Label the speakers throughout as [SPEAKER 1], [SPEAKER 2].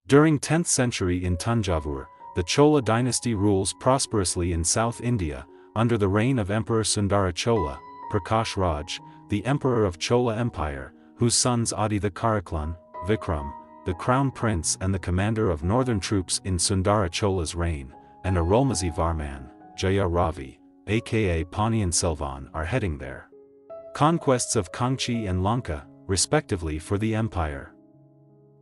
[SPEAKER 1] During 10th century in Tanjavur, the Chola dynasty rules prosperously in South India, under the reign of Emperor Sundara Chola, Prakash Raj, the emperor of Chola Empire, whose sons Aditya Karaklan, Vikram, the crown prince and the commander of northern troops in Sundara Chola's reign, and Arulmozhi Varman, Jaya Ravi, aka Ponniyin Selvan, are heading their conquests of Kangchi and Lanka, respectively, for the empire.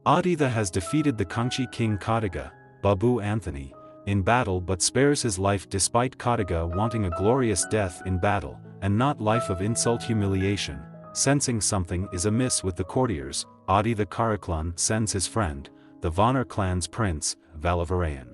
[SPEAKER 1] Aditya has defeated the Kangchi king Kadaga, Babu Anthony, in battle but spares his life despite Kadaga wanting a glorious death in battle, and not life of insult humiliation. Sensing something is amiss with the courtiers, Aditya Karaklan sends his friend, the Vanar clan's prince, Valavarayan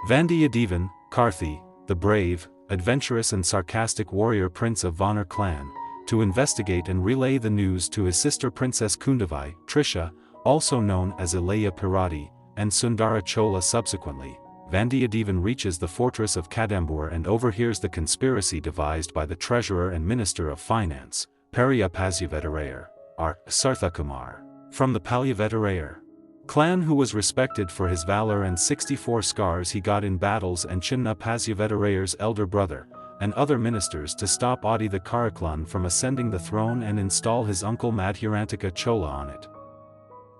[SPEAKER 1] Vandiyadevan, Karthi, the brave, adventurous and sarcastic warrior prince of Vanar clan, to investigate and relay the news to his sister Princess Kundavai, Trisha, also known as Ilaya Pirati, and Sundara Chola. Subsequently, Vandiyadevan reaches the fortress of Kadambur and overhears the conspiracy devised by the treasurer and minister of finance, Periya Pasyavatarayar, R. Sarthakumar, from the Palyavatarayar clan, who was respected for his valor and 64 scars he got in battles, and Chinna Pasyavatarayar's elder brother, and other ministers to stop Aditya Karaklan from ascending the throne and install his uncle Madhurantika Chola on it.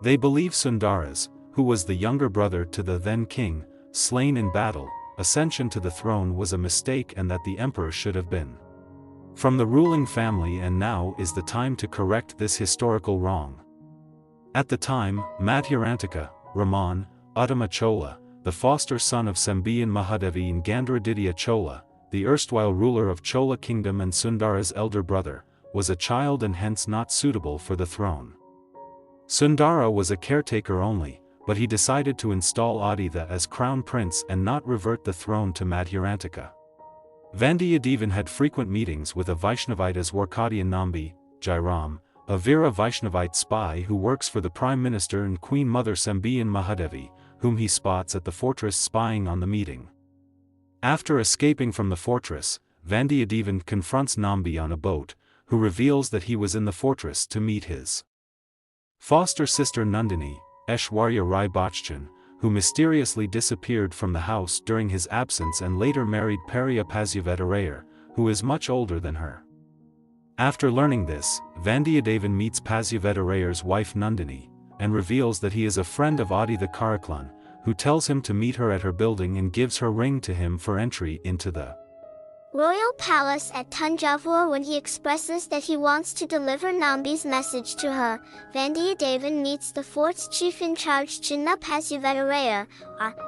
[SPEAKER 1] They believe Sundara's, who was the younger brother to the then king, slain in battle, ascension to the throne was a mistake and that the emperor should have been from the ruling family, and now is the time to correct this historical wrong. At the time, Madhurantika, Raman, Uttama Chola, the foster son of Sembiyan Mahadevi and Gandharaditya Chola, the erstwhile ruler of Chola kingdom and Sundara's elder brother, was a child and hence not suitable for the throne. Sundara was a caretaker only, but he decided to install Aditya as crown prince and not revert the throne to Madhurantika. Vandiyadevan had frequent meetings with a Vaishnavite as Warkadian Nambi, Jairam, a Veera Vaishnavite spy who works for the Prime Minister and Queen Mother Sembiyan Mahadevi, whom he spots at the fortress spying on the meeting. After escaping from the fortress, Vandiyadevan confronts Nambi on a boat, who reveals that he was in the fortress to meet his foster sister Nandini, Aishwarya Rai Bachchan, who mysteriously disappeared from the house during his absence and later married Periya Pasyavatarayar, who is much older than her. After learning this, Vandiyadevan meets Pasyavatarayar's wife Nandini, and reveals that he is a friend of Aditya Karaklan, who tells him to meet her at her building and gives her ring to him for entry into the
[SPEAKER 2] royal palace at Tanjavur. When he expresses that he wants to deliver Nambi's message to her, Vandiyadevan meets the fort's chief in charge Chinna Pasyavatarayar,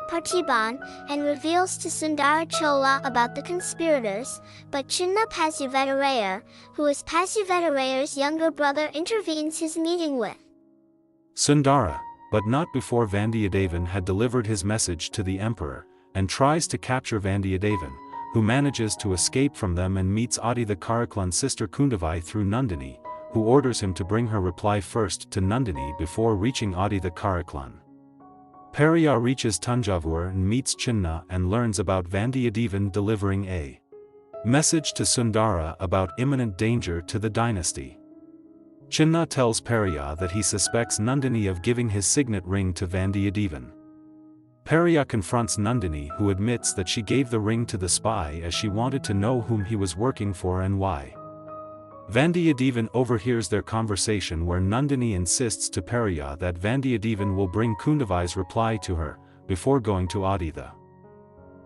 [SPEAKER 2] Parthiban, and reveals to Sundara Chola about the conspirators, but Chinna Pasyavatarayar, who is Pasyavatarayar's younger brother, intervenes his meeting with
[SPEAKER 1] Sundara, but not before Vandiyadevan had delivered his message to the emperor, and tries to capture Vandiyadevan, who manages to escape from them and meets Aditya Karaklan's sister Kundavai through Nandini, who orders him to bring her reply first to Nandini before reaching Aditya Karaklan. Periya reaches Tanjavur and meets Chinna and learns about Vandiyadevan delivering a message to Sundara about imminent danger to the dynasty. Chinna tells Periya that he suspects Nandini of giving his signet ring to Vandiyadevan. Periya confronts Nandini, who admits that she gave the ring to the spy as she wanted to know whom he was working for and why. Vandiyadevan overhears their conversation where Nandini insists to Periya that Vandiyadevan will bring Kundavai's reply to her, before going to Aditya.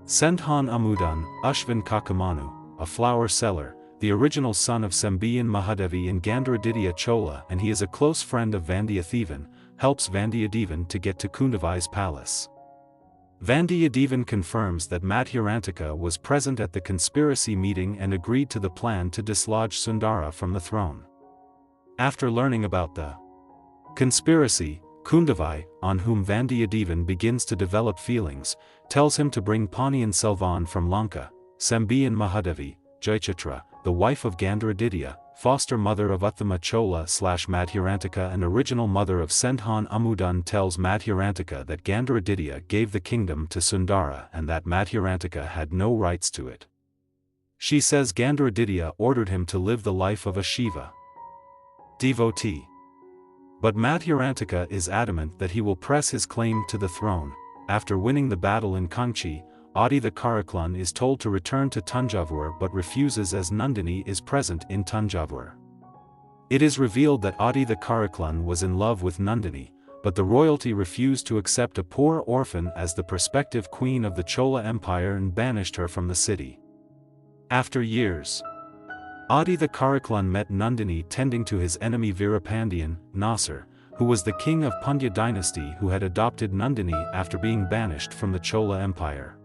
[SPEAKER 1] Sendhan Amudan, Ashvin Kakamanu, a flower seller, the original son of Sembiyan Mahadevi and Gandharaditya Chola, and he is a close friend of Vandiyadevan, helps Vandiyadevan to get to Kundavai's palace. Vandiyadevan confirms that Madhurantika was present at the conspiracy meeting and agreed to the plan to dislodge Sundara from the throne. After learning about the conspiracy, Kundavai, on whom Vandiyadevan begins to develop feelings, tells him to bring Ponniyin Selvan from Lanka. Sembiyan Mahadevi, Jaichitra, the wife of Gandharaditya, foster mother of Uttama Chola / Madhurantika and original mother of Sendhan Amudan, tells Madhurantika that Gandharaditya gave the kingdom to Sundara and that Madhurantika had no rights to it. She says Gandharaditya ordered him to live the life of a Shiva devotee. But Madhurantaka is adamant that he will press his claim to the throne. After winning the battle in Kanchi, Adi the Karaklan is told to return to Tanjavur but refuses as Nandini is present in Tanjavur. It is revealed that Adi the Karaklan was in love with Nandini, but the royalty refused to accept a poor orphan as the prospective queen of the Chola Empire and banished her from the city. After years, Adi the Karaklan met Nandini tending to his enemy Veerapandiyan, Nasir, who was the king of Pandya dynasty who had adopted Nandini after being banished from the Chola Empire.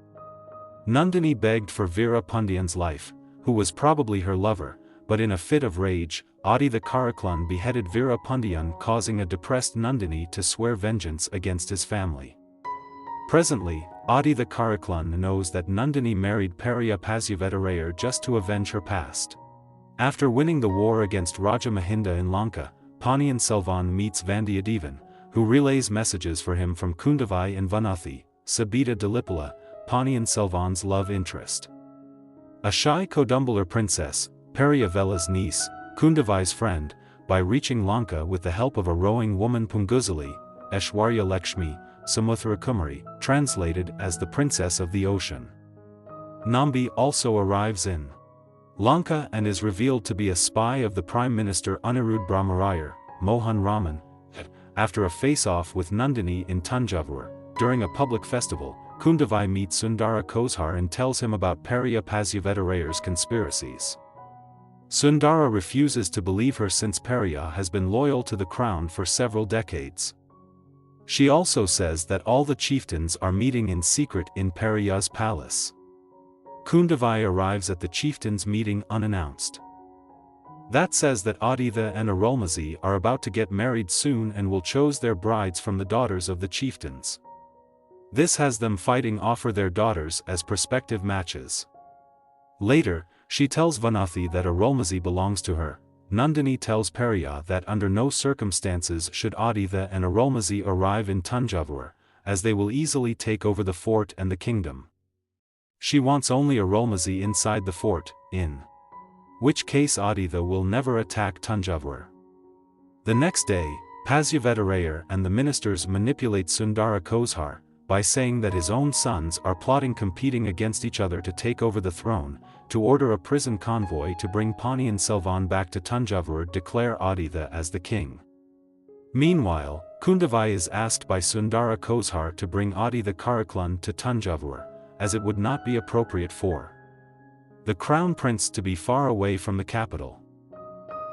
[SPEAKER 1] Nandini begged for Veerapandiyan's life, who was probably her lover, but in a fit of rage, Adi the Karaklan beheaded Veerapandiyan, causing a depressed Nandini to swear vengeance against his family. Presently, Adi the Karaklan knows that Nandini married Periya Pasuvedarayar just to avenge her past. After winning the war against Raja Mahinda in Lanka, Ponniyin Selvan meets Vandiyadevan, who relays messages for him from Kundavai and Vanathi, Sabita Dilipala, Ponniyin Selvan's love interest. A shy Kodumbalar princess, Periyavela's niece, Kundavai's friend, by reaching Lanka with the help of a rowing woman Punguzali, Aishwarya Lakshmi, Samuthra Kumari, translated as the Princess of the Ocean. Nambi also arrives in Lanka and is revealed to be a spy of the Prime Minister Anirudh Brahmarayar, Mohan Raman. After a face-off with Nandini in Tanjavur, during a public festival, Kundavai meets Sundara Kozhar and tells him about Periya Pasuvedarayar's conspiracies. Sundara refuses to believe her since Periya has been loyal to the crown for several decades. She also says that all the chieftains are meeting in secret in Periya's palace. Kundavai arrives at the chieftains' meeting unannounced. That says that Aditha and Arulmozhi are about to get married soon and will choose their brides from the daughters of the chieftains. This has them fighting offer their daughters as prospective matches. Later, she tells Vanathi that Arulmozhi belongs to her. Nandini tells Periya that under no circumstances should Aditha and Arulmozhi arrive in Tanjavur, as they will easily take over the fort and the kingdom. She wants only Arulmozhi inside the fort, in which case Aditha will never attack Tanjavur. The next day, Pasuvedarayar and the ministers manipulate Sundara Kozhar, by saying that his own sons are plotting competing against each other to take over the throne, to order a prison convoy to bring Ponniyin Selvan back to Tanjavur, declare Aditha as the king. Meanwhile, Kundavai is asked by Sundara Kozhar to bring Adi the Karaklan to Tanjavur, as it would not be appropriate for the crown prince to be far away from the capital.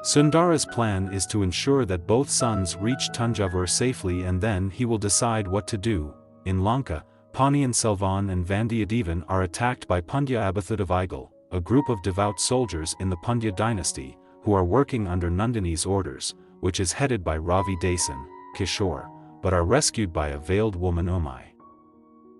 [SPEAKER 1] Sundara's plan is to ensure that both sons reach Tanjavur safely and then he will decide what to do. In Lanka, Ponniyin Selvan and Vandiyadevan are attacked by Pandya Abhathudavaigal, a group of devout soldiers in the Pandya dynasty, who are working under Nandini's orders, which is headed by Ravi Dasan, Kishore, but are rescued by a veiled woman Umai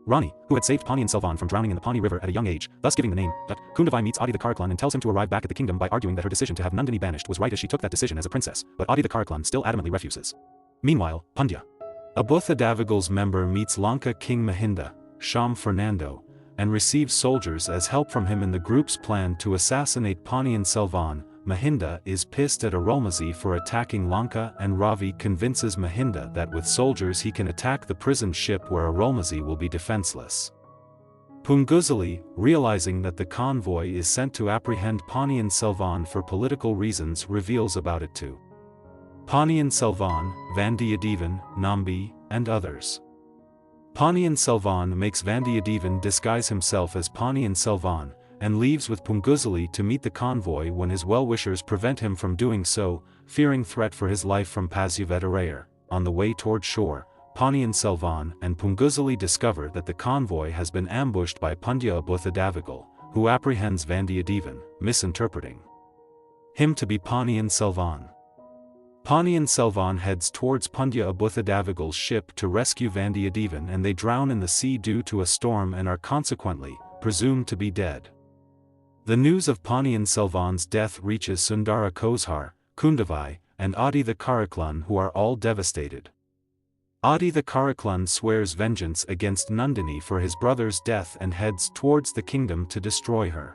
[SPEAKER 1] Rani, who had saved Ponniyin Selvan from drowning in the Pani river at a young age, thus giving the name. Kundavai meets Adi the Karaklan and tells him to arrive back at the kingdom by arguing that her decision to have Nandini banished was right as she took that decision as a princess, but Adi the Karaklan still adamantly refuses. Meanwhile, Pandya Abhathudavaigal's member meets Lanka King Mahinda, Sham Fernando, and receives soldiers as help from him in the group's plan to assassinate Ponniyin Selvan. Mahinda is pissed at Arulmozhi for attacking Lanka and Ravi convinces Mahinda that with soldiers he can attack the prison ship where Arulmozhi will be defenseless. Punguzali, realizing that the convoy is sent to apprehend Ponniyin Selvan for political reasons, reveals about it to Ponniyin Selvan, Vandiyadevan, Nambi, and others. Ponniyin Selvan makes Vandiyadevan disguise himself as Ponniyin Selvan, and leaves with Punguzali to meet the convoy when his well-wishers prevent him from doing so, fearing threat for his life from Pasuvedarayar. On the way toward shore, Ponniyin Selvan and Punguzali discover that the convoy has been ambushed by Pandya Abhathudavaigal, who apprehends Vandiyadevan, misinterpreting him to be Ponniyin Selvan. Ponniyin Selvan heads towards Pandya Abhathudavaigal's ship to rescue Vandiyadevan and they drown in the sea due to a storm and are consequently presumed to be dead. The news of Ponniyin Selvan's death reaches Sundara Kozhar, Kundavai, and Adi the Karaklan, who are all devastated. Adi the Karaklan swears vengeance against Nandini for his brother's death and heads towards the kingdom to destroy her.